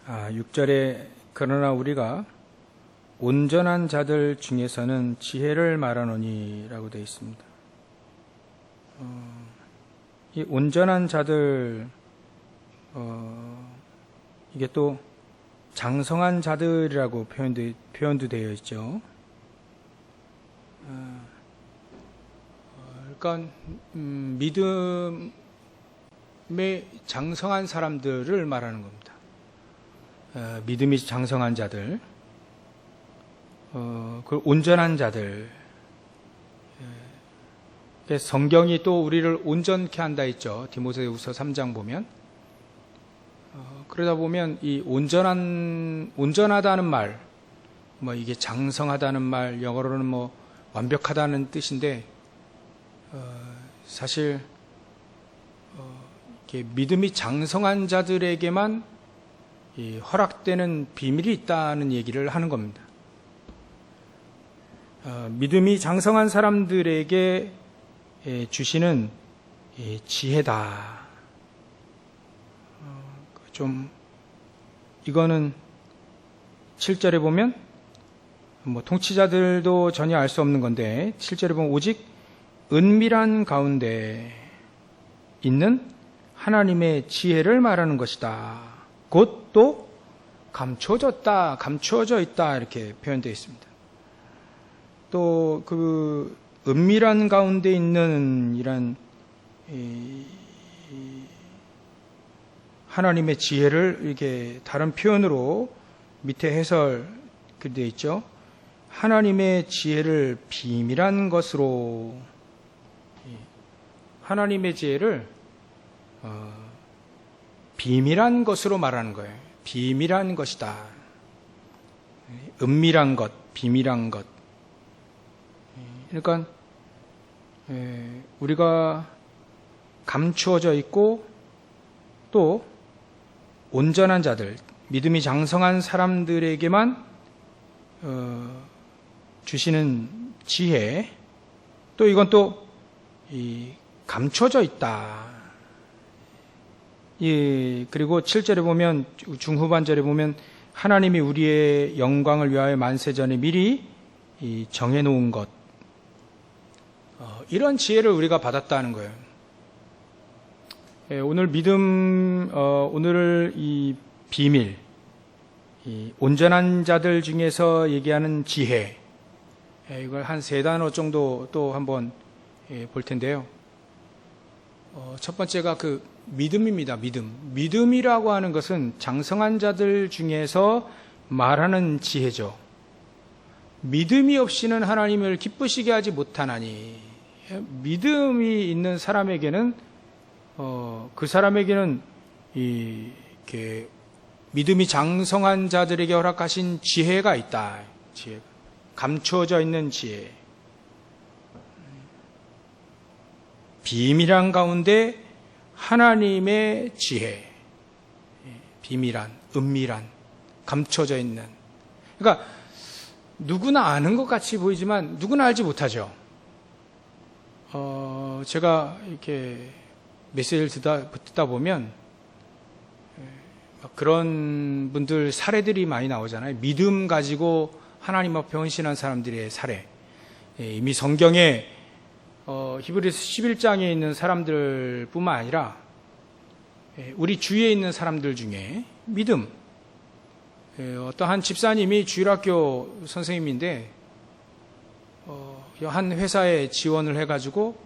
6절에 그러나 우리가 온전한 자들 중에서는 지혜를 말하노니 라고 되어 있습니다. 이 온전한 자들, 이게 또 장성한 자들이라고 표현도 되어 있죠. 그러니까 믿음에 장성한 사람들을 말하는 겁니다. 믿음이 장성한 자들, 그 온전한 자들. 성경이 또 우리를 온전케 한다 했죠. 디모데후서 3장 보면. 그러다 보면 이 온전하다는 말, 이게 장성하다는 말, 영어로는 완벽하다는 뜻인데, 사실 이렇게 믿음이 장성한 자들에게만 허락되는 비밀이 있다는 얘기를 하는 겁니다. 믿음이 장성한 사람들에게 주시는 지혜다. 이거는 7절에 보면 통치자들도 전혀 알 수 없는 건데 7절에 보면 오직 은밀한 가운데 있는 하나님의 지혜를 말하는 것이다. 곧 또 감추어져 있다 이렇게 표현되어 있습니다. 또 그 은밀한 가운데 있는 이런 하나님의 지혜를 이렇게 다른 표현으로 밑에 해설 되어 있죠. 하나님의 지혜를 비밀한 것으로, 하나님의 지혜를 비밀한 것으로 말하는 거예요. 비밀한 것이다. 은밀한 것, 비밀한 것. 그러니까 우리가 감추어져 있고 또 온전한 자들, 믿음이 장성한 사람들에게만 주시는 지혜, 또 이건 또 감춰져 있다. 그리고 7절에 보면, 중후반절에 보면 하나님이 우리의 영광을 위하여 만세전에 미리 정해놓은 것, 이런 지혜를 우리가 받았다는 거예요. 오늘 믿음, 오늘 이 비밀, 온전한 자들 중에서 얘기하는 지혜, 이걸 한 3단어 정도 또 한번 볼 텐데요. 첫 번째가 그 믿음입니다. 믿음이라고 하는 것은 장성한 자들 중에서 말하는 지혜죠. 믿음이 없이는 하나님을 기쁘시게 하지 못하나니, 믿음이 있는 사람에게는 그 사람에게는 이렇게 믿음이 장성한 자들에게 허락하신 지혜가 있다. 지혜, 감추어져 있는 지혜. 비밀한 가운데 하나님의 지혜. 비밀한, 은밀한, 감춰져 있는. 그러니까 누구나 아는 것 같이 보이지만 누구나 알지 못하죠. 제가 이렇게 메시지를 듣다 보면 그런 분들 사례들이 많이 나오잖아요. 믿음 가지고 하나님 앞에 헌신한 사람들의 사례. 이미 성경에 히브리서 11장에 있는 사람들 뿐만 아니라 우리 주위에 있는 사람들 중에 믿음, 어떤 한 집사님이 주일학교 선생님인데 한 회사에 지원을 해가지고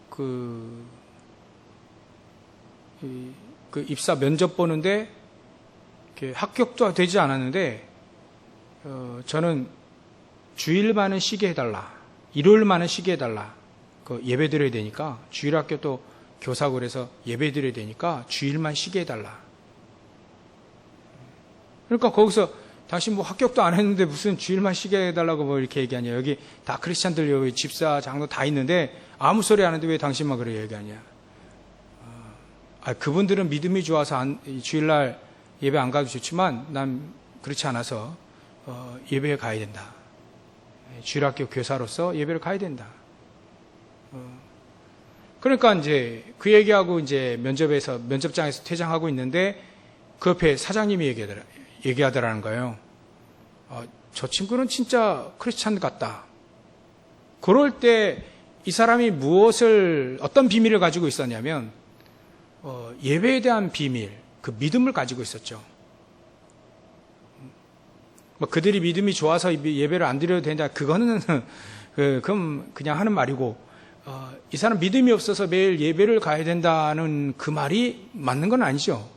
그 입사 면접 보는데 합격도 되지 않았는데 저는 주일만은 쉬게 해달라, 일요일만은 쉬게 해달라, 그 예배 드려야 되니까, 주일학교 또 교사고 그래서 예배 드려야 되니까 주일만 쉬게 해달라. 그러니까 거기서 다시 합격도 안 했는데 무슨 주일만 쉬게 해달라고 이렇게 얘기하냐. 여기 다 크리스찬들, 여기 집사, 장로 다 있는데 아무 소리 안 하는데 왜 당신만 그래 얘기하냐. 그분들은 믿음이 좋아서 주일날 예배 안 가도 좋지만 난 그렇지 않아서 예배에 가야 된다. 주일학교 교사로서 예배를 가야 된다. 그러니까 이제 그 얘기하고 이제 면접장에서 퇴장하고 있는데 그 옆에 사장님이 얘기하더라는 거예요. 저 친구는 진짜 크리스찬 같다. 그럴 때 이 사람이 어떤 비밀을 가지고 있었냐면, 예배에 대한 비밀, 그 믿음을 가지고 있었죠. 그들이 믿음이 좋아서 예배를 안 드려도 된다. 그거는, 그건 그냥 하는 말이고, 이 사람 믿음이 없어서 매일 예배를 가야 된다는 그 말이 맞는 건 아니죠.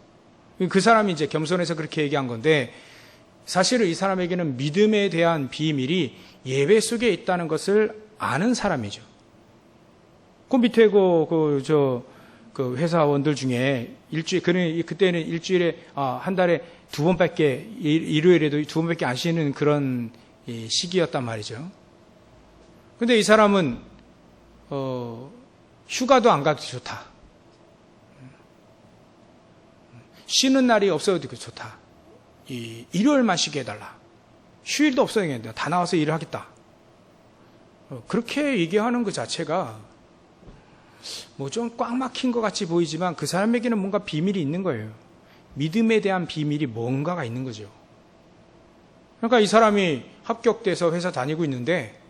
그 사람이 이제 겸손해서 그렇게 얘기한 건데, 사실은 이 사람에게는 믿음에 대한 비밀이 예배 속에 있다는 것을 아는 사람이죠. 그 밑에 그 회사원들 중에 그때는 일주일에, 한 달에 2번밖에, 일요일에도 2번밖에 안 쉬는 그런 시기였단 말이죠. 근데 이 사람은, 휴가도 안 가도 좋다. 쉬는 날이 없어도 좋다. 일요일만 쉬게 해달라. 휴일도 없어야 되겠다. 다 나와서 일을 하겠다. 그렇게 얘기하는 것 자체가 좀 꽉 막힌 것 같이 보이지만 그 사람에게는 뭔가 비밀이 있는 거예요. 믿음에 대한 비밀이 뭔가가 있는 거죠. 그러니까 이 사람이 합격돼서 회사 다니고 있는데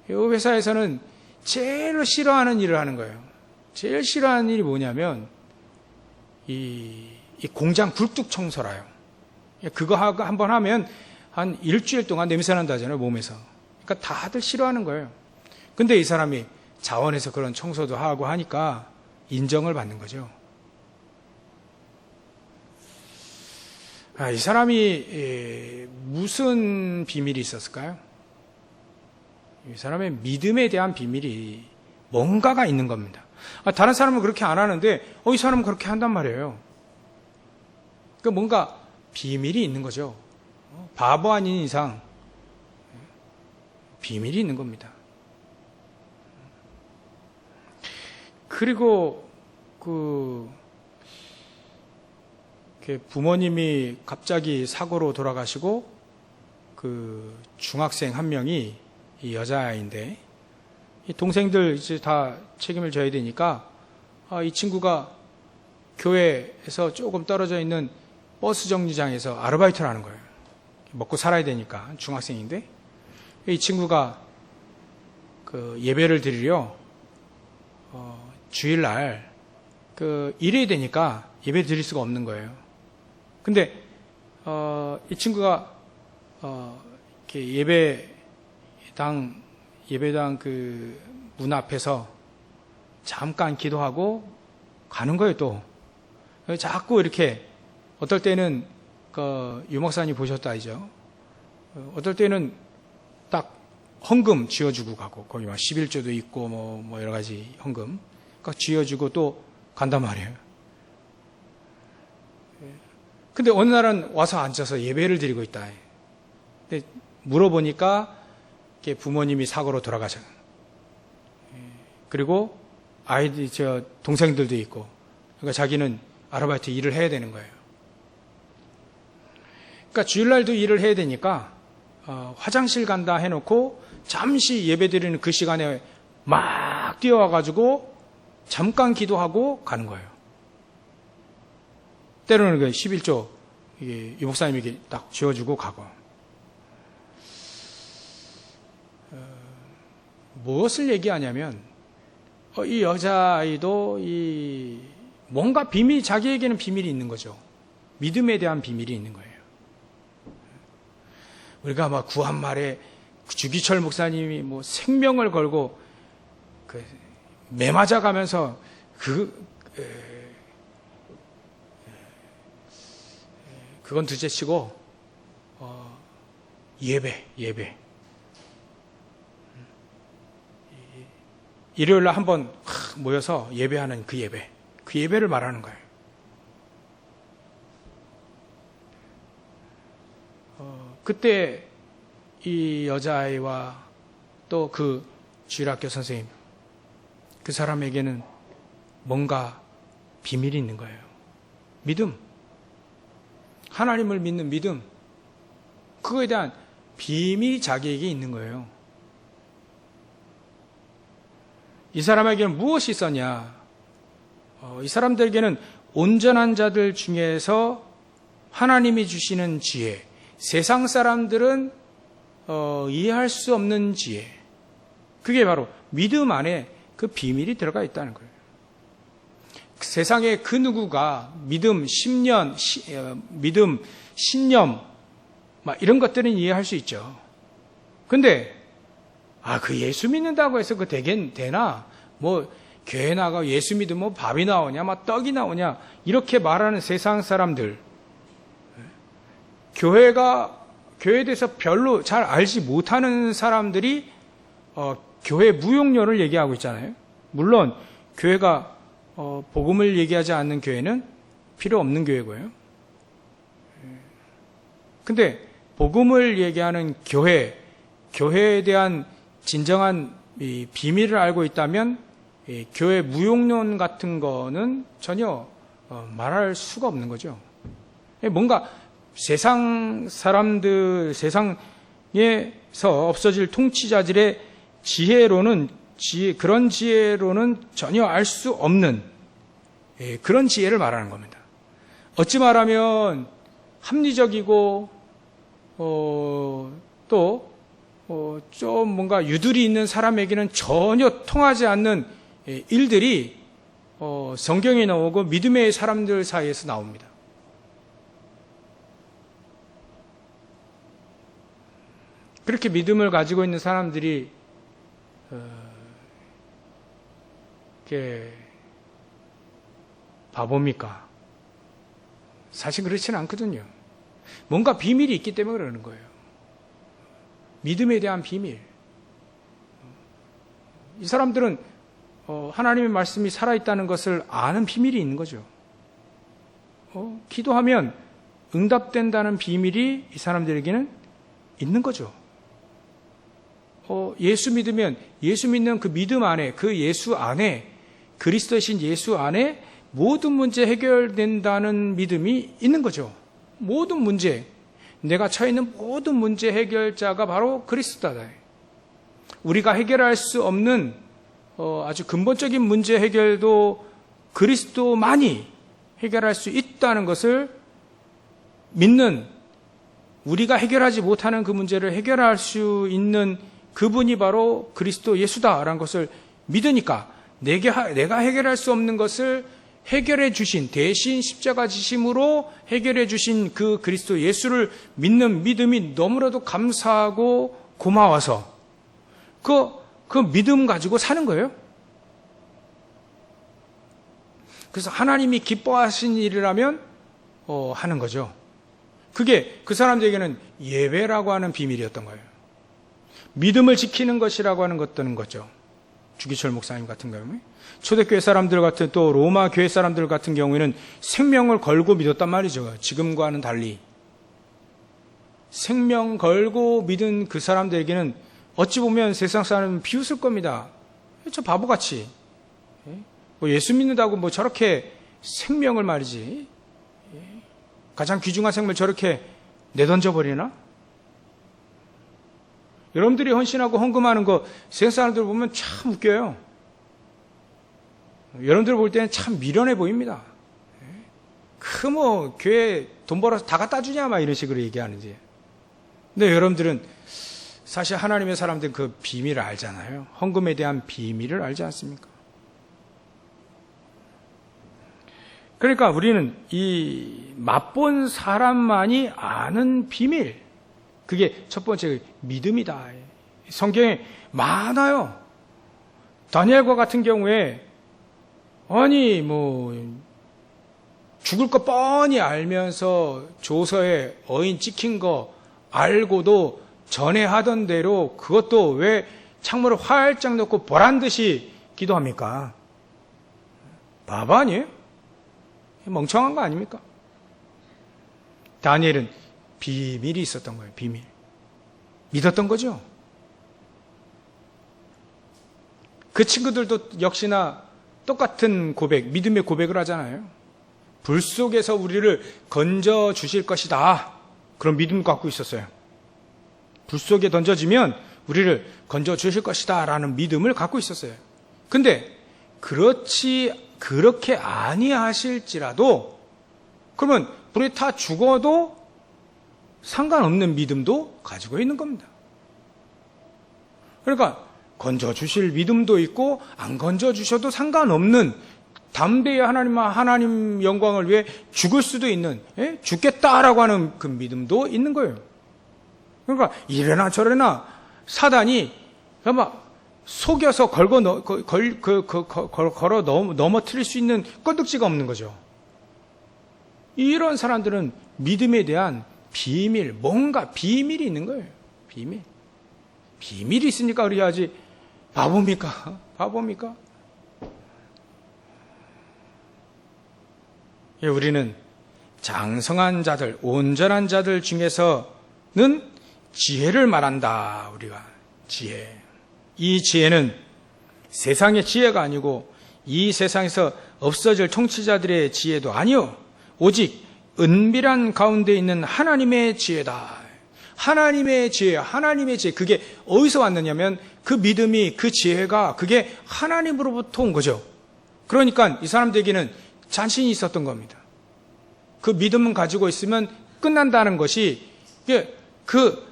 이 회사에서는 제일 싫어하는 일을 하는 거예요. 제일 싫어하는 일이 뭐냐면 이 공장 굴뚝 청소라요. 그거 한번 하면 한 일주일 동안 냄새 난다잖아요, 몸에서. 그러니까 다들 싫어하는 거예요. 근데 이 사람이 자원에서 그런 청소도 하고 하니까 인정을 받는 거죠. 이 사람이 무슨 비밀이 있었을까요? 이 사람의 믿음에 대한 비밀이 뭔가가 있는 겁니다. 다른 사람은 그렇게 안 하는데 이 사람은 그렇게 한단 말이에요. 그러니까 뭔가 비밀이 있는 거죠. 바보 아닌 이상 비밀이 있는 겁니다. 그리고 부모님이 갑자기 사고로 돌아가시고 그 중학생 한 명이 이 여자아이인데 이 동생들 이제 다 책임을 져야 되니까 이 친구가 교회에서 조금 떨어져 있는 버스 정류장에서 아르바이트를 하는 거예요. 먹고 살아야 되니까 중학생인데 이 친구가 그 예배를 드리려 주일날 일해야 되니까 예배 드릴 수가 없는 거예요. 근데 이 친구가 이렇게 예배당 그 문 앞에서 잠깐 기도하고 가는 거예요. 또 자꾸 이렇게 어떨 때는 유 목사님 보셨다이죠. 어떨 때는 딱 헌금 쥐어주고 가고 거기 막 11조도 있고 뭐 여러 가지 헌금 딱 쥐어주고 또 간단 말이에요. 근데 어느 날은 와서 앉아서 예배를 드리고 있다. 근데 물어보니까 부모님이 사고로 돌아가셨어요. 그리고 동생들도 있고, 그러니까 자기는 아르바이트 일을 해야 되는 거예요. 그러니까 주일날도 일을 해야 되니까 화장실 간다 해놓고 잠시 예배 드리는 그 시간에 막 뛰어와가지고 잠깐 기도하고 가는 거예요. 때로는 11조 유 목사님에게 딱 쥐어주고 가고. 무엇을 얘기하냐면 이 여자아이도 뭔가 자기에게는 비밀이 있는 거죠. 믿음에 대한 비밀이 있는 거예요. 우리가 막 구한말에 주기철 목사님이 생명을 걸고 매 맞아가면서 그건 둘째치고 예배 일요일날 한번 모여서 예배하는 그 예배를 말하는 거예요. 그때 이 여자아이와 또 그 주일학교 선생님, 그 사람에게는 뭔가 비밀이 있는 거예요. 믿음, 하나님을 믿는 믿음, 그거에 대한 비밀이 자기에게 있는 거예요. 이 사람에게는 무엇이 있었냐? 이 사람들에게는 온전한 자들 중에서 하나님이 주시는 지혜, 세상 사람들은 이해할 수 없는 지혜, 그게 바로 믿음 안에 그 비밀이 들어가 있다는 거예요. 세상에 그 누구가 믿음, 신념, 막 이런 것들은 이해할 수 있죠. 근데 그 예수 믿는다고 해서 그 되나? 뭐 교회 나가 예수 믿으면 뭐 밥이 나오냐, 막 떡이 나오냐, 이렇게 말하는 세상 사람들, 교회에 대해서 별로 잘 알지 못하는 사람들이 교회 무용론을 얘기하고 있잖아요. 물론 교회가 복음을 얘기하지 않는 교회는 필요 없는 교회고요. 근데 복음을 얘기하는 교회에 대한 진정한 이 비밀을 알고 있다면 이 교회 무용론 같은 거는 전혀 말할 수가 없는 거죠. 뭔가 세상 사람들, 세상에서 없어질 통치자들의 그런 지혜로는 전혀 알 수 없는 그런 지혜를 말하는 겁니다. 어찌 말하면 합리적이고 또 좀 뭔가 유두리 있는 사람에게는 전혀 통하지 않는 일들이 성경에 나오고 믿음의 사람들 사이에서 나옵니다. 그렇게 믿음을 가지고 있는 사람들이 이렇게 바보입니까? 사실 그렇지는 않거든요. 뭔가 비밀이 있기 때문에 그러는 거예요. 믿음에 대한 비밀. 이 사람들은 하나님의 말씀이 살아있다는 것을 아는 비밀이 있는 거죠. 기도하면 응답된다는 비밀이 이 사람들에게는 있는 거죠. 예수 믿으면 예수 믿는 그 믿음 안에, 그 예수 안에, 그리스도이신 예수 안에 모든 문제 해결된다는 믿음이 있는 거죠. 모든 문제, 내가 처해 있는 모든 문제 해결자가 바로 그리스도다. 우리가 해결할 수 없는 아주 근본적인 문제 해결도 그리스도만이 해결할 수 있다는 것을 믿는, 우리가 해결하지 못하는 그 문제를 해결할 수 있는 그분이 바로 그리스도 예수다라는 것을 믿으니까 내가 해결할 수 없는 것을 해결해 주신, 대신 십자가 지심으로 해결해 주신 그 그리스도 예수를 믿는 믿음이 너무나도 감사하고 고마워서 그 믿음 가지고 사는 거예요. 그래서 하나님이 기뻐하신 일이라면 하는 거죠. 그게 그 사람들에게는 예배라고 하는 비밀이었던 거예요. 믿음을 지키는 것이라고 하는 것들은 거죠. 주기철 목사님 같은 경우에, 초대교회 사람들 같은, 또 로마 교회 사람들 같은 경우에는 생명을 걸고 믿었단 말이죠. 지금과는 달리 생명 걸고 믿은 그 사람들에게는 어찌 보면 세상 사람은 비웃을 겁니다. 저 바보같이 예수 믿는다고 저렇게 생명을 말이지, 가장 귀중한 생명을 저렇게 내던져버리나? 여러분들이 헌신하고 헌금하는 거 세상 사람들 보면 참 웃겨요. 여러분들 볼 때는 참 미련해 보입니다. 교회 돈 벌어서 다 갖다 주냐 막 이런 식으로 얘기하는지. 근데 여러분들은 사실 하나님의 사람들은 그 비밀을 알잖아요. 헌금에 대한 비밀을 알지 않습니까? 그러니까 우리는 이 맛본 사람만이 아는 비밀, 그게 첫 번째 믿음이다. 성경에 많아요. 다니엘과 같은 경우에 죽을 거 뻔히 알면서 조서에 어인 찍힌 거 알고도 전에 하던 대로 그것도 왜 창문을 활짝 넣고 보란듯이 기도합니까? 바보 아니에요? 멍청한 거 아닙니까? 다니엘은 비밀이 있었던 거예요. 비밀. 믿었던 거죠. 그 친구들도 역시나 똑같은 고백, 믿음의 고백을 하잖아요. 불 속에서 우리를 건져 주실 것이다. 그런 믿음을 갖고 있었어요. 불 속에 던져지면 우리를 건져 주실 것이다 라는 믿음을 갖고 있었어요. 근데 그렇지 그렇게 아니하실지라도 그러면 불에 타 죽어도 상관없는 믿음도 가지고 있는 겁니다. 그러니까 건져주실 믿음도 있고 안 건져주셔도 상관없는 담대히 하나님 영광을 위해 죽을 수도 있는, 죽겠다라고 하는 그 믿음도 있는 거예요. 그러니까 이래나 저래나 사단이 막 속여서 걸어 넘어뜨릴 수 있는 건덕지가 없는 거죠. 이런 사람들은 믿음에 대한 비밀, 뭔가 비밀이 있는 거예요. 비밀이 있으니까 그래야지 바보입니까? 우리는 장성한 자들, 온전한 자들 중에서는 지혜를 말한다. 우리가 지혜. 이 지혜는 세상의 지혜가 아니고 이 세상에서 없어질 통치자들의 지혜도 아니요. 오직 은밀한 가운데 있는 하나님의 지혜다. 하나님의 지혜. 그게 어디서 왔느냐면 그 믿음이, 그 지혜가 그게 하나님으로부터 온 거죠. 그러니까 이 사람들에게는 자신이 있었던 겁니다. 그 믿음을 가지고 있으면 끝난다는 것이 그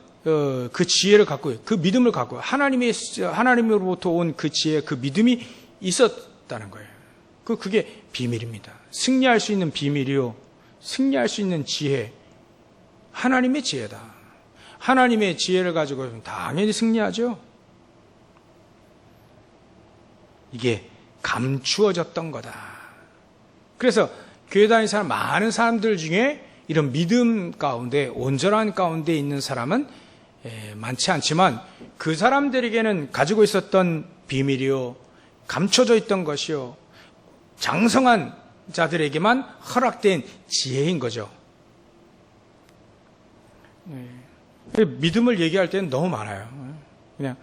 지혜를 갖고, 그 믿음을 갖고 하나님으로부터 온 그 지혜, 그 믿음이 있었다는 거예요. 그게 비밀입니다. 승리할 수 있는 비밀이요, 승리할 수 있는 지혜, 하나님의 지혜다. 하나님의 지혜를 가지고 당연히 승리하죠. 이게 감추어졌던 거다. 그래서 교회 다니는 사람, 많은 사람들 중에 이런 믿음 가운데, 온전한 가운데 있는 사람은 많지 않지만 그 사람들에게는 가지고 있었던 비밀이요, 감춰져 있던 것이요, 장성한 자들에게만 허락된 지혜인 거죠. 믿음을 얘기할 때는 너무 많아요. 그냥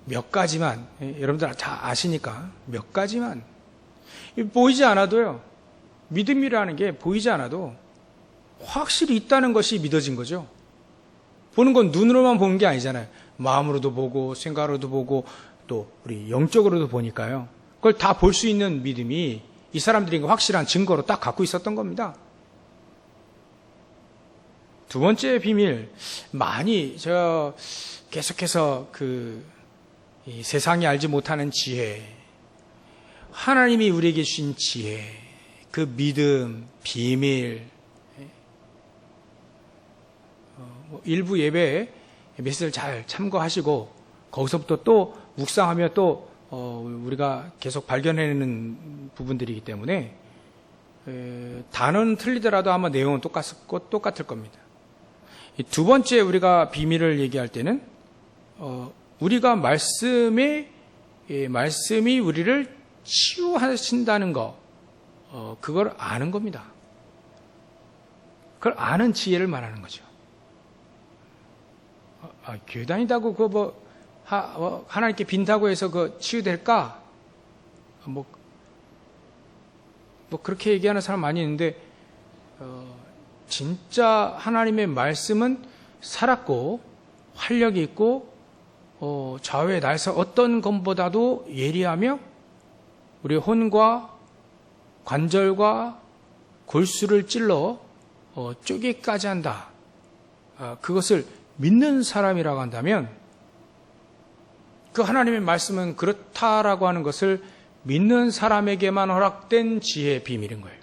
몇 가지만, 여러분들 다 아시니까 몇 가지만, 보이지 않아도요, 믿음이라는 게 보이지 않아도 확실히 있다는 것이 믿어진 거죠. 보는 건 눈으로만 보는 게 아니잖아요. 마음으로도 보고 생각으로도 보고 또 우리 영적으로도 보니까요. 그걸 다 볼 수 있는 믿음이 이 사람들이 확실한 증거로 딱 갖고 있었던 겁니다. 두 번째 비밀, 많이 제가 계속해서 이 세상이 알지 못하는 지혜, 하나님이 우리에게 주신 지혜, 그 믿음, 비밀, 일부 예배에 메시지를 잘 참고하시고 거기서부터 또 묵상하며 또 우리가 계속 발견해내는 부분들이기 때문에 단어는 틀리더라도 아마 내용은 똑같을 겁니다. 두 번째 우리가 비밀을 얘기할 때는 우리가 말씀이 우리를 치유하신다는 거, 그걸 아는 겁니다. 그걸 아는 지혜를 말하는 거죠. 교회 다니다고 하나님께 빈다고 해서 치유될까? 그렇게 얘기하는 사람 많이 있는데, 진짜 하나님의 말씀은 살았고 활력이 있고 좌우의 날서 어떤 것보다도 예리하며 우리 혼과 관절과 골수를 찔러 쪼개까지 한다. 그것을 믿는 사람이라고 한다면 그 하나님의 말씀은 그렇다라고 하는 것을 믿는 사람에게만 허락된 지혜의 비밀인 거예요.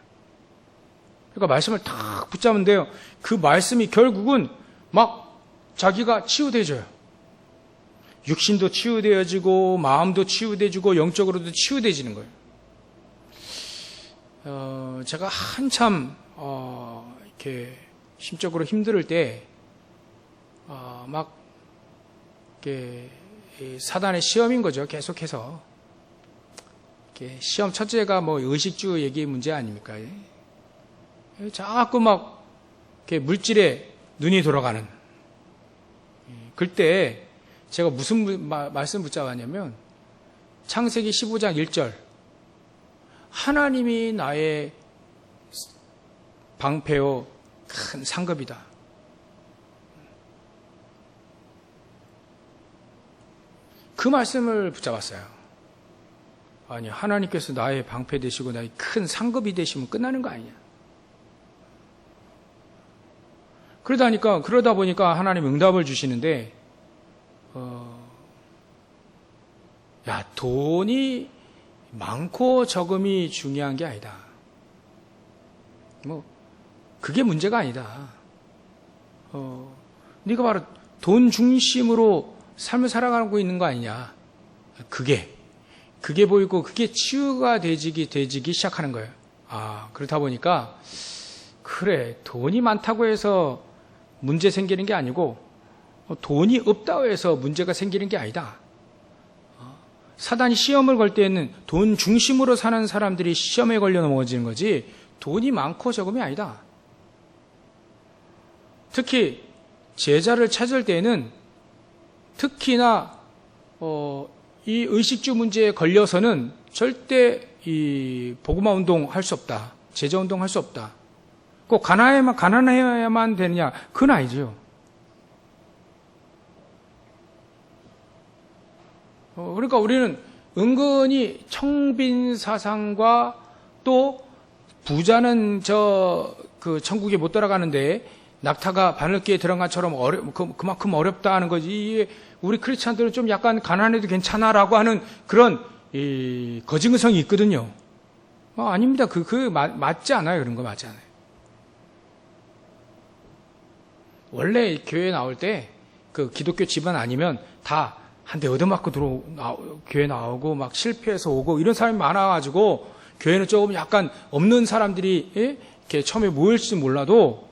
그러니까 말씀을 딱 붙잡으면 돼요. 그 말씀이 결국은 막 자기가 치유되어져요. 육신도 치유되어지고 마음도 치유되어지고 영적으로도 치유되어지는 거예요. 제가 한참 이렇게 심적으로 힘들 때 막 이렇게 사단의 시험인 거죠. 계속해서 이렇게 시험, 첫째가 의식주 얘기 문제 아닙니까? 자꾸 막 이렇게 물질에 눈이 돌아가는. 그때 제가 무슨 말씀 붙잡았냐면 창세기 15장 1절, 하나님이 나의 방패요 큰 상급이다. 그 말씀을 붙잡았어요. 아니, 하나님께서 나의 방패 되시고 나의 큰 상급이 되시면 끝나는 거 아니냐. 그러다 보니까 하나님 응답을 주시는데, 돈이 많고 적음이 중요한 게 아니다. 그게 문제가 아니다. 네가 바로 돈 중심으로 삶을 살아가고 있는 거 아니냐. 그게 보이고 그게 치유가 되지기 시작하는 거예요. 그렇다 보니까 그래, 돈이 많다고 해서 문제 생기는 게 아니고 돈이 없다고 해서 문제가 생기는 게 아니다. 사단이 시험을 걸 때에는 돈 중심으로 사는 사람들이 시험에 걸려 넘어지는 거지 돈이 많고 적음이 아니다. 특히 제자를 찾을 때에는 특히나 이 의식주 문제에 걸려서는 절대 이 복음화 운동 할 수 없다. 제자 운동 할 수 없다. 꼭 가난해야만 되느냐? 그건 아니죠. 그러니까 우리는 은근히 청빈 사상과 또 부자는 천국에 못 들어가는데 낙타가 바늘기에 들어간 것처럼 그만큼 어렵다 하는 거지. 우리 크리스찬들은 좀 약간 가난해도 괜찮아라고 하는 그런 거짓성이 있거든요. 아닙니다. 맞지 않아요. 그런 거 맞지 않아요. 원래 교회 나올 때 그 기독교 집안 아니면 다 한 대 얻어맞고 교회 나오고 막 실패해서 오고 이런 사람이 많아가지고 교회는 조금 약간 없는 사람들이 이렇게 처음에 모일지 몰라도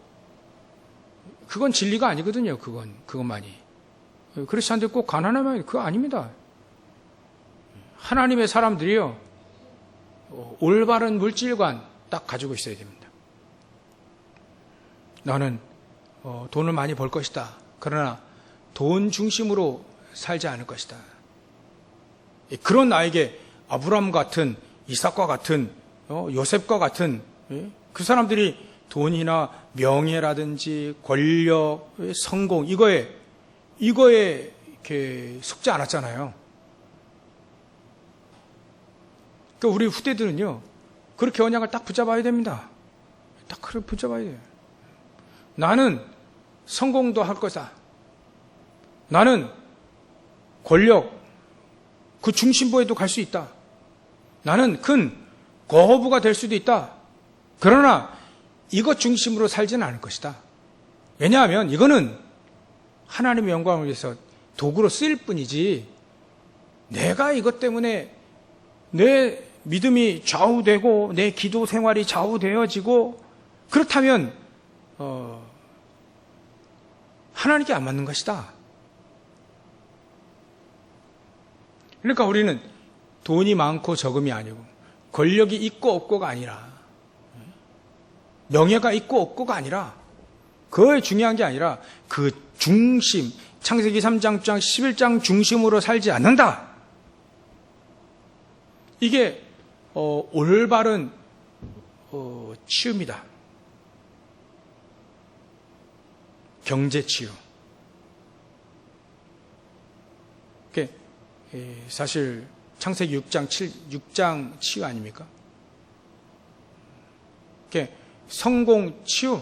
그건 진리가 아니거든요. 그것만이. 크리스찬들 꼭 가난하면 그거 아닙니다. 하나님의 사람들이요, 올바른 물질관 딱 가지고 있어야 됩니다. 나는 돈을 많이 벌 것이다. 그러나 돈 중심으로 살지 않을 것이다. 그런 나에게 아브람 같은, 이삭과 같은, 요셉과 같은 그 사람들이 돈이나 명예라든지 권력, 성공 이거에 이렇게 속지 않았잖아요. 그러니까 우리 후대들은요, 그렇게 언약을 딱 붙잡아야 됩니다. 딱 그렇게 붙잡아야 돼요. 나는 성공도 할 거다. 나는 권력, 그 중심부에도 갈 수 있다. 나는 큰 거부가 될 수도 있다. 그러나 이것 중심으로 살지는 않을 것이다. 왜냐하면 이거는 하나님의 영광을 위해서 도구로 쓰일 뿐이지, 내가 이것 때문에 내 믿음이 좌우되고 내 기도 생활이 좌우되어지고 그렇다면 하나님께 안 맞는 것이다. 그러니까 우리는 돈이 많고 적음이 아니고, 권력이 있고 없고가 아니라, 명예가 있고 없고가 아니라, 그거에 중요한 게 아니라 그 중심, 창세기 3장 11장 중심으로 살지 않는다. 이게 올바른 치유입니다. 경제 치유. 사실 창세기 6장 치유 아닙니까? 성공 치유,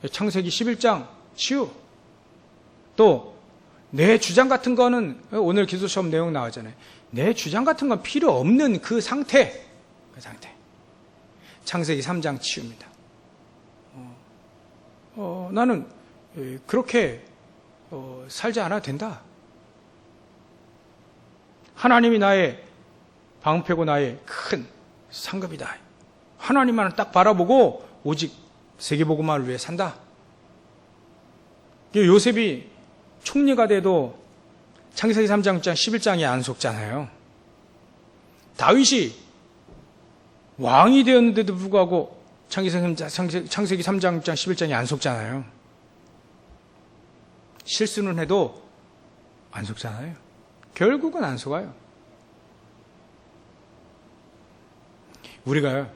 창세기 11장 치유, 또 내 주장 같은 거는 오늘 기도 시험 내용 나오잖아요. 내 주장 같은 건 필요 없는 그 상태, 창세기 3장 치유입니다. 나는 그렇게 살지 않아도 된다. 하나님이 나의 방패고 나의 큰 상급이다. 하나님만을 딱 바라보고 오직 세계복음화를 위해 산다. 요셉이 총리가 돼도 창세기 3장 11장에 안 속잖아요. 다윗이 왕이 되었는데도 불구하고 창세기 3장 11장에 안 속잖아요. 실수는 해도 안 속잖아요. 결국은 안 속아요. 우리가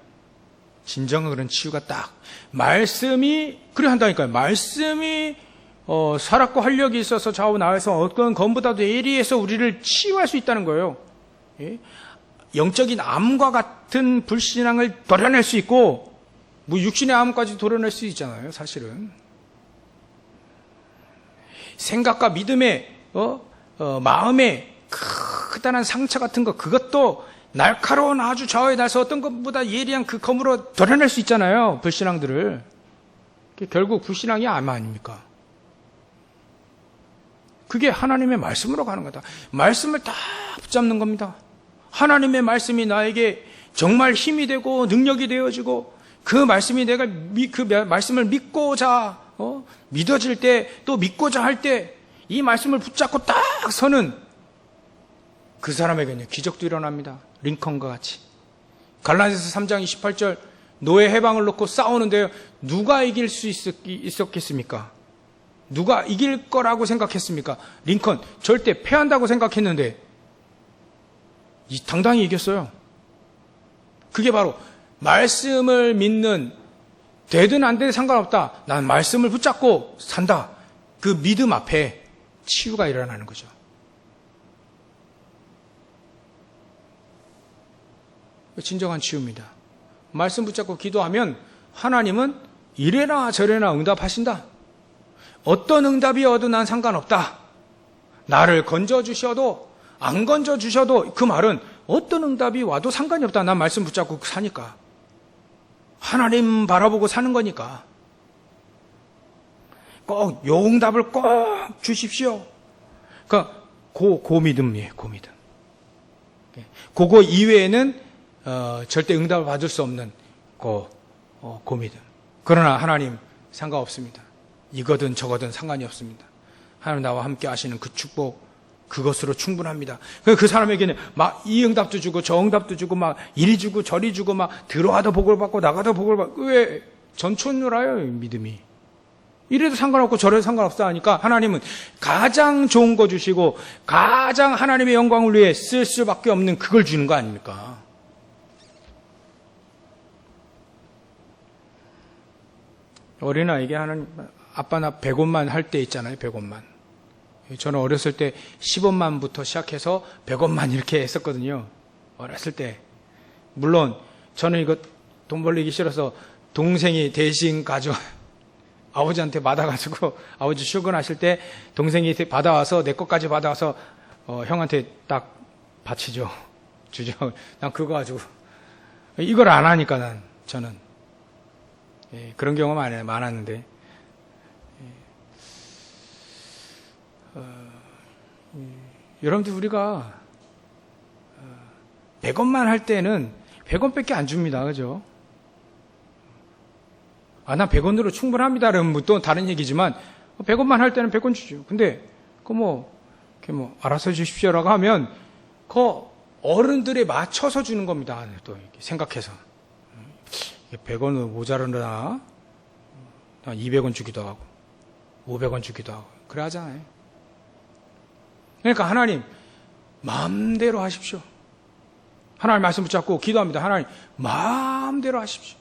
진정한 그런 치유가 딱 말씀이 그래 한다니까요. 말씀이 살았고 활력이 있어서 좌우 나와서 어떤 검보다도 예리해서 우리를 치유할 수 있다는 거예요. 예? 영적인 암과 같은 불신앙을 도려낼 수 있고, 뭐 육신의 암까지 도려낼 수 있잖아요, 사실은. 생각과 믿음의 마음의 크다란 상처 같은 거, 그것도 날카로운 아주 좌우에 날서 어떤 것보다 예리한 그 검으로 도려낼 수 있잖아요, 불신앙들을. 결국 불신앙이 암 아닙니까? 그게 하나님의 말씀으로 가는 거다. 말씀을 다 붙잡는 겁니다. 하나님의 말씀이 나에게 정말 힘이 되고 능력이 되어지고, 그 말씀이 내가 그 말씀을 믿고자 믿어질 때, 또 믿고자 할 때 이 말씀을 붙잡고 딱 서는 그 사람에게는 기적도 일어납니다. 링컨과 같이. 갈라디아서 3장 28절, 노예 해방을 놓고 싸우는데요, 누가 이길 수 있었겠습니까? 누가 이길 거라고 생각했습니까? 링컨 절대 패한다고 생각했는데 당당히 이겼어요. 그게 바로 말씀을 믿는, 되든 안 되든 상관없다, 난 말씀을 붙잡고 산다, 그 믿음 앞에 치유가 일어나는 거죠. 진정한 치유입니다. 말씀 붙잡고 기도하면 하나님은 이래나 저래나 응답하신다. 어떤 응답이 와도 난 상관없다. 나를 건져주셔도 안 건져주셔도, 그 말은 어떤 응답이 와도 상관이 없다. 난 말씀 붙잡고 사니까. 하나님 바라보고 사는 거니까. 꼭 요 응답을 꼭 주십시오. 그러니까 고 믿음이에요. 고 믿음. 그거 이외에는 절대 응답을 받을 수 없는 고 믿음. 그러나 하나님 상관없습니다. 이거든 저거든 상관이 없습니다. 하나님 나와 함께 하시는 그 축복, 그것으로 충분합니다. 그 사람에게는 막 이 응답도 주고 저 응답도 주고 막 이리 주고 저리 주고 막 들어가도 복을 받고 나가도 복을 받고, 왜 전천후라요, 믿음이. 이래도 상관없고 저래도 상관없다 하니까 하나님은 가장 좋은 거 주시고 가장 하나님의 영광을 위해 쓸 수밖에 없는 그걸 주는 거 아닙니까? 어린아이에게 하나님, 아빠 나 100원만 할 때 있잖아요, 100원만. 저는 어렸을 때 10원만부터 시작해서 100원만 이렇게 했었거든요. 어렸을 때. 물론 저는 이거 돈 벌리기 싫어서 동생이 대신 아버지한테 받아가지고, 아버지 출근하실 때 동생이 받아와서, 내 것까지 받아와서 형한테 딱 바치죠. 주죠. 난 그거 가지고. 이걸 안 하니까 저는. 그런 경우가 많았는데. 여러분들, 우리가 100원만 할 때는 100원밖에 안 줍니다. 그죠? 난 100원으로 충분합니다. 그러면 또 다른 얘기지만, 100원만 할 때는 100원 주죠. 근데, 알아서 주십시오라고 하면, 어른들에 맞춰서 주는 겁니다. 또, 생각해서. 100원은 모자르나? 200원 주기도 하고, 500원 주기도 하고, 그래 하잖아요. 그러니까 하나님, 마음대로 하십시오. 하나님 말씀 붙잡고 기도합니다. 하나님, 마음대로 하십시오.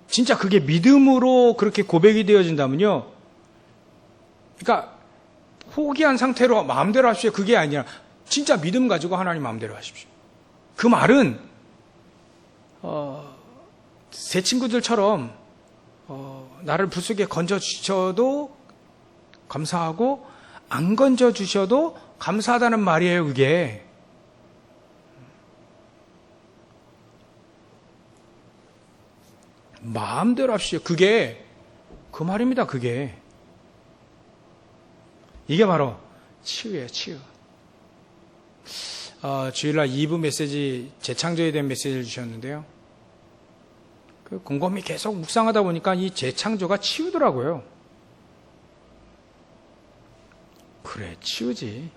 진짜 그게 믿음으로 그렇게 고백이 되어진다면요, 그러니까 포기한 상태로 마음대로 하십시오, 그게 아니라 진짜 믿음 가지고 하나님 마음대로 하십시오. 그 말은 새 친구들처럼 나를 불속에 건져주셔도 감사하고 안 건져주셔도 감사하다는 말이에요. 그게 마음대로 합시오. 그게 그 말입니다. 그게 이게 바로 치유예요. 치유. 주일날 2부 메시지, 재창조에 대한 메시지를 주셨는데요, 곰곰이 계속 묵상하다 보니까 이 재창조가 치유더라고요. 그래, 치유지.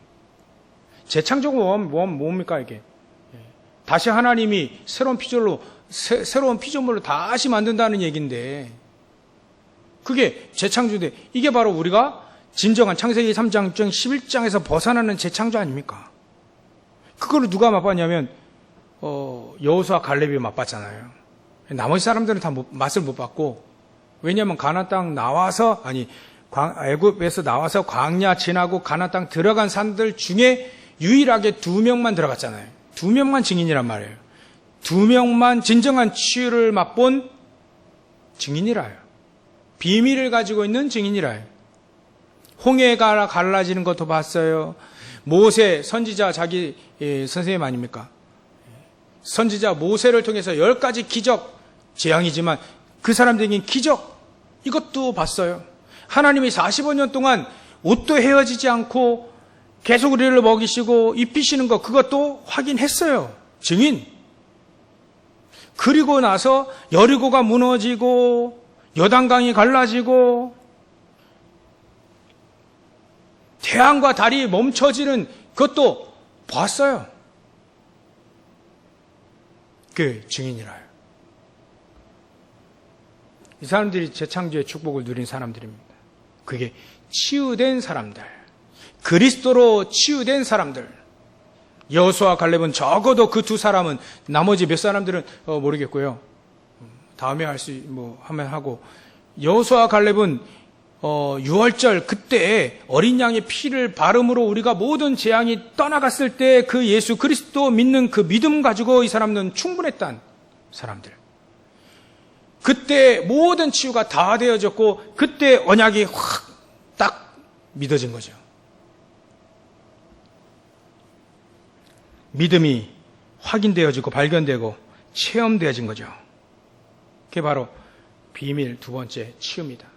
재창조가 뭡니까 이게? 다시 하나님이 새로운 피조물로 다시 만든다는 얘기인데, 그게 재창조인데, 이게 바로 우리가 진정한 창세기 3장, 6장, 11장에서 벗어나는 재창조 아닙니까? 그거를 누가 맛봤냐면 여호수아 갈렙이 맛봤잖아요. 나머지 사람들은 다 맛을 못 봤고, 왜냐하면 가나안 땅 나와서, 애굽에서 나와서 광야 지나고 가나안 땅 들어간 사람들 중에 유일하게 2명만 들어갔잖아요. 2명만 증인이란 말이에요. 2명만 진정한 치유를 맛본 증인이라요. 비밀을 가지고 있는 증인이라요. 홍해가 갈라지는 것도 봤어요. 모세 선지자 자기 선생님 아닙니까? 선지자 모세를 통해서 10가지 기적, 재앙이지만 그 사람들에겐 기적, 이것도 봤어요. 하나님이 45년 동안 옷도 헤어지지 않고 계속 우리를 먹이시고 입히시는 것, 그것도 확인했어요. 증인. 그리고 나서 여리고가 무너지고 요단강이 갈라지고 태양과 달이 멈춰지는 그것도 봤어요. 그 증인이라요. 이 사람들이 재창조의 축복을 누린 사람들입니다. 그게 치유된 사람들, 그리스도로 치유된 사람들. 여호수아 갈렙은 적어도 그 2사람은, 나머지 몇 사람들은 모르겠고요. 다음에 하면 하고, 여호수아 갈렙은 6월절 그때 어린 양의 피를 바름으로 우리가 모든 재앙이 떠나갔을 때 그 예수 그리스도 믿는 그 믿음 가지고 이 사람들은 충분했던 사람들. 그때 모든 치유가 다 되어졌고 그때 언약이 확 딱 믿어진 거죠. 믿음이 확인되어지고 발견되고 체험되어진 거죠. 그게 바로 비밀 2번째 치유입니다.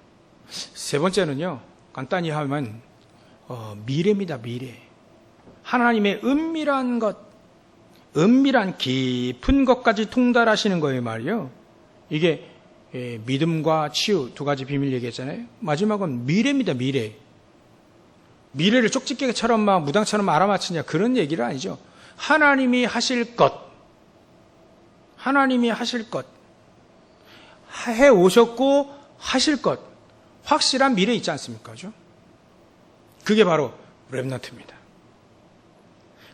3번째는요, 간단히 하면 미래입니다. 미래. 하나님의 은밀한 것, 은밀한 깊은 것까지 통달하시는 거예요, 말이요. 이게 믿음과 치유 2가지 비밀 얘기했잖아요. 마지막은 미래입니다. 미래. 미래를 쪽집게처럼 막 무당처럼 알아맞히냐, 그런 얘기는 아니죠. 하나님이 하실 것, 하나님이 하실 것, 해오셨고 하실 것, 확실한 미래 있지 않습니까? 그죠? 그게 바로 렘넌트입니다.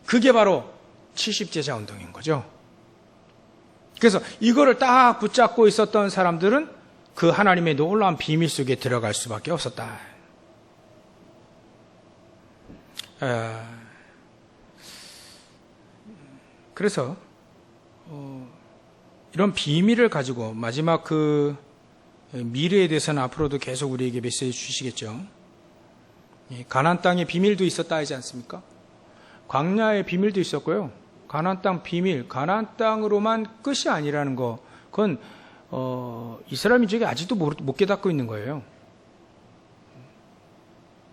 그게 바로 70제자 운동인 거죠. 그래서 이거를 딱 붙잡고 있었던 사람들은 그 하나님의 놀라운 비밀 속에 들어갈 수밖에 없었다. 그래서 이런 비밀을 가지고 마지막 그 미래에 대해서는 앞으로도 계속 우리에게 메시지 주시겠죠. 가나안 땅의 비밀도 있었다 하지 않습니까? 광야의 비밀도 있었고요. 가나안 땅 비밀, 가나안 땅으로만 끝이 아니라는 거, 그건 이스라엘 민족이 아직도 못 깨닫고 있는 거예요.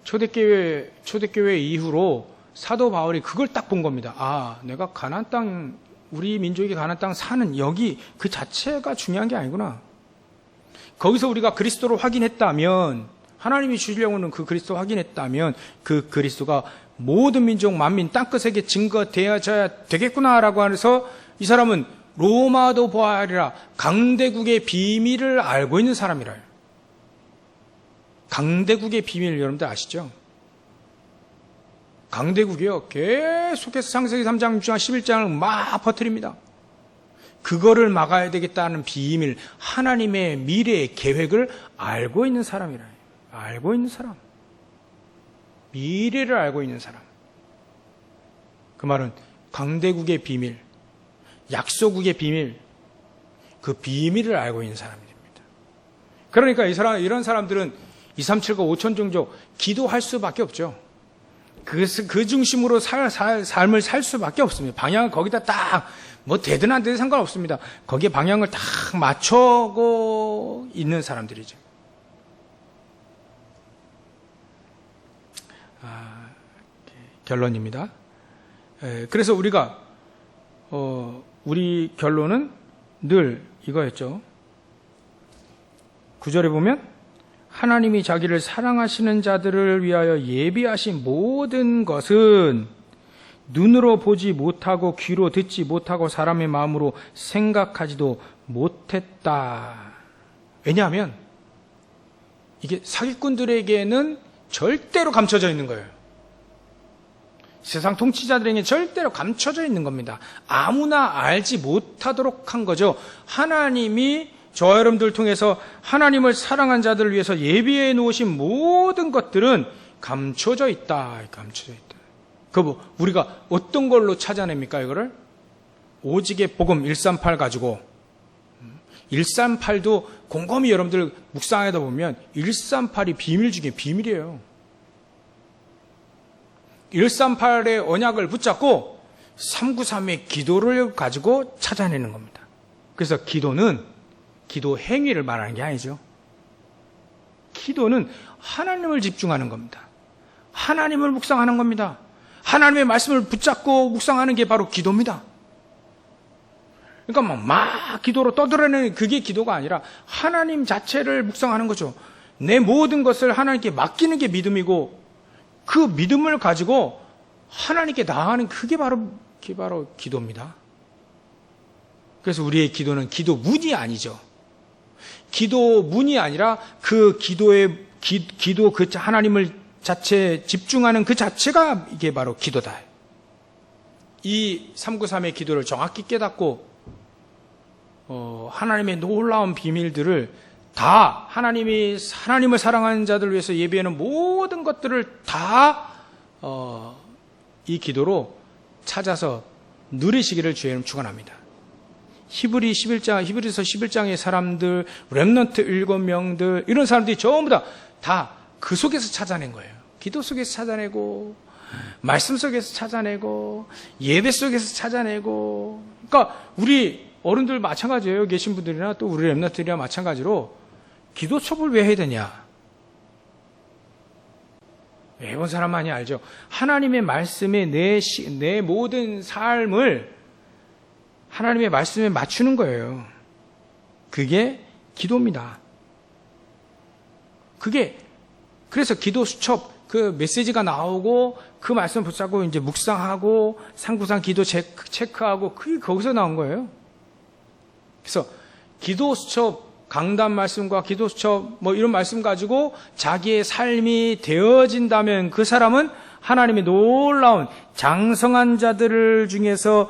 초대교회 이후로 사도 바울이 그걸 딱 본 겁니다. 아, 내가 가나안 땅, 우리 민족이 가나안 땅 사는 여기 그 자체가 중요한 게 아니구나. 거기서 우리가 그리스도를 확인했다면, 하나님이 주시려고 하는 그 그리스도 확인했다면 그 그리스도가 모든 민족 만민 땅끝에게 증거되어져야 되겠구나라고 해서 이 사람은 로마도 보아하리라, 강대국의 비밀을 알고 있는 사람이라요. 강대국의 비밀 여러분들 아시죠? 강대국이요, 계속해서 창세기 3장, 6장, 11장을 막 퍼뜨립니다. 그거를 막아야 되겠다는 비밀, 하나님의 미래의 계획을 알고 있는 사람이라요. 알고 있는 사람. 미래를 알고 있는 사람. 그 말은 강대국의 비밀, 약소국의 비밀, 그 비밀을 알고 있는 사람입니다. 그러니까 이런 사람들은 237과 5천 종족 기도할 수밖에 없죠. 그 중심으로 삶을 살 수밖에 없습니다. 방향을 거기다 딱, 되든 안 되든 상관없습니다. 거기에 방향을 딱 맞춰고 있는 사람들이죠. 결론입니다. 그래서 우리가 우리 결론은 늘 이거였죠. 9절에 보면 하나님이 자기를 사랑하시는 자들을 위하여 예비하신 모든 것은 눈으로 보지 못하고 귀로 듣지 못하고 사람의 마음으로 생각하지도 못했다. 왜냐하면 이게 사기꾼들에게는 절대로 감춰져 있는 거예요. 세상 통치자들에게 절대로 감춰져 있는 겁니다. 아무나 알지 못하도록 한 거죠. 하나님이 저와 여러분들 통해서 하나님을 사랑한 자들을 위해서 예비해 놓으신 모든 것들은 감춰져 있다. 감춰져 있다. 우리가 어떤 걸로 찾아냅니까, 이거를? 오직의 복음 138 가지고 138도 곰곰이 여러분들 묵상하다 보면 138이 비밀 중에 비밀이에요. 138의 언약을 붙잡고 393의 기도를 가지고 찾아내는 겁니다. 그래서 기도는 기도 행위를 말하는 게 아니죠. 기도는 하나님을 집중하는 겁니다. 하나님을 묵상하는 겁니다. 하나님의 말씀을 붙잡고 묵상하는 게 바로 기도입니다. 그러니까 막 기도로 떠들어내는 그게 기도가 아니라 하나님 자체를 묵상하는 거죠. 내 모든 것을 하나님께 맡기는 게 믿음이고 그 믿음을 가지고 하나님께 나아가는 그게 바로 기도입니다. 그래서 우리의 기도는 기도문이 아니죠. 기도문이 아니라 그 기도 그 하나님을 자체 집중하는 그 자체가 이게 바로 기도다. 이 393의 기도를 정확히 깨닫고 하나님의 놀라운 비밀들을 다 하나님을 사랑하는 자들 위해서 예비하는 모든 것들을 다 이 기도로 찾아서 누리시기를 주의 이름 축원합니다. 히브리서 11장의 사람들, 렘넌트 7명들 이런 사람들이 전부 다 그 속에서 찾아낸 거예요. 기도 속에서 찾아내고 말씀 속에서 찾아내고 예배 속에서 찾아내고 그러니까 우리 어른들 마찬가지예요. 계신 분들이나 또 우리 렘넌트들이나 마찬가지로 기도 첩을 왜 해야 되냐? 해본 사람 많이 알죠. 하나님의 말씀에 내 모든 삶을 하나님의 말씀에 맞추는 거예요. 그게 기도입니다. 그래서 기도 수첩, 그 메시지가 나오고 그 말씀 붙잡고 이제 묵상하고 393 기도 체크하고 그게 거기서 나온 거예요. 그래서 기도 수첩, 강단 말씀과 기도 수첩 뭐 이런 말씀 가지고 자기의 삶이 되어진다면 그 사람은 하나님의 놀라운 장성한 자들 중에서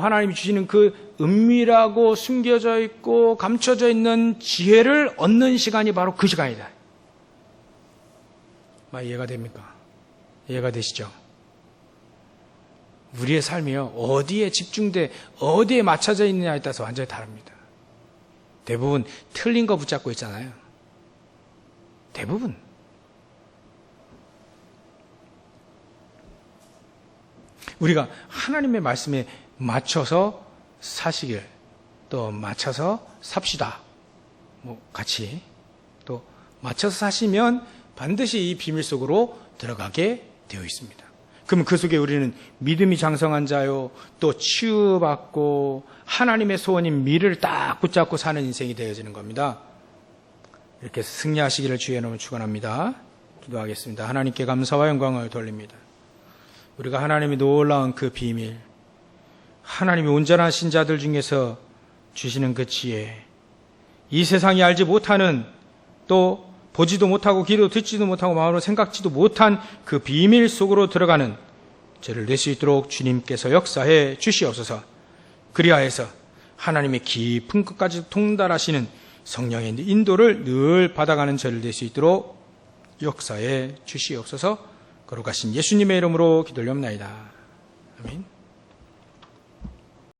하나님이 주시는 그 은밀하고 숨겨져 있고 감춰져 있는 지혜를 얻는 시간이 바로 그 시간이다. 이해가 됩니까? 이해가 되시죠? 우리의 삶이요, 어디에 집중돼, 어디에 맞춰져 있느냐에 따라서 완전히 다릅니다. 대부분 틀린 거 붙잡고 있잖아요. 대부분. 우리가 하나님의 말씀에 맞춰서 사시길, 또 맞춰서 삽시다. 같이 또 맞춰서 사시면 반드시 이 비밀 속으로 들어가게 되어 있습니다. 그러면 그 속에 우리는 믿음이 장성한 자요, 또 치유받고 하나님의 소원인 미를 딱 붙잡고 사는 인생이 되어지는 겁니다. 이렇게 승리하시기를 주의 이름으로 축원합니다. 기도하겠습니다. 하나님께 감사와 영광을 돌립니다. 우리가 하나님의 놀라운 그 비밀, 하나님이 온전하신 자들 중에서 주시는 그 지혜, 이 세상이 알지 못하는, 또 보지도 못하고 귀로 듣지도 못하고 마음으로 생각지도 못한 그 비밀 속으로 들어가는 저를 낼 수 있도록 주님께서 역사해 주시옵소서. 그리하여서 하나님의 깊은 끝까지 통달하시는 성령의 인도를 늘 받아가는 저를 낼 수 있도록 역사해 주시옵소서. 거룩하신 예수님의 이름으로 기도하옵나이다. 아멘.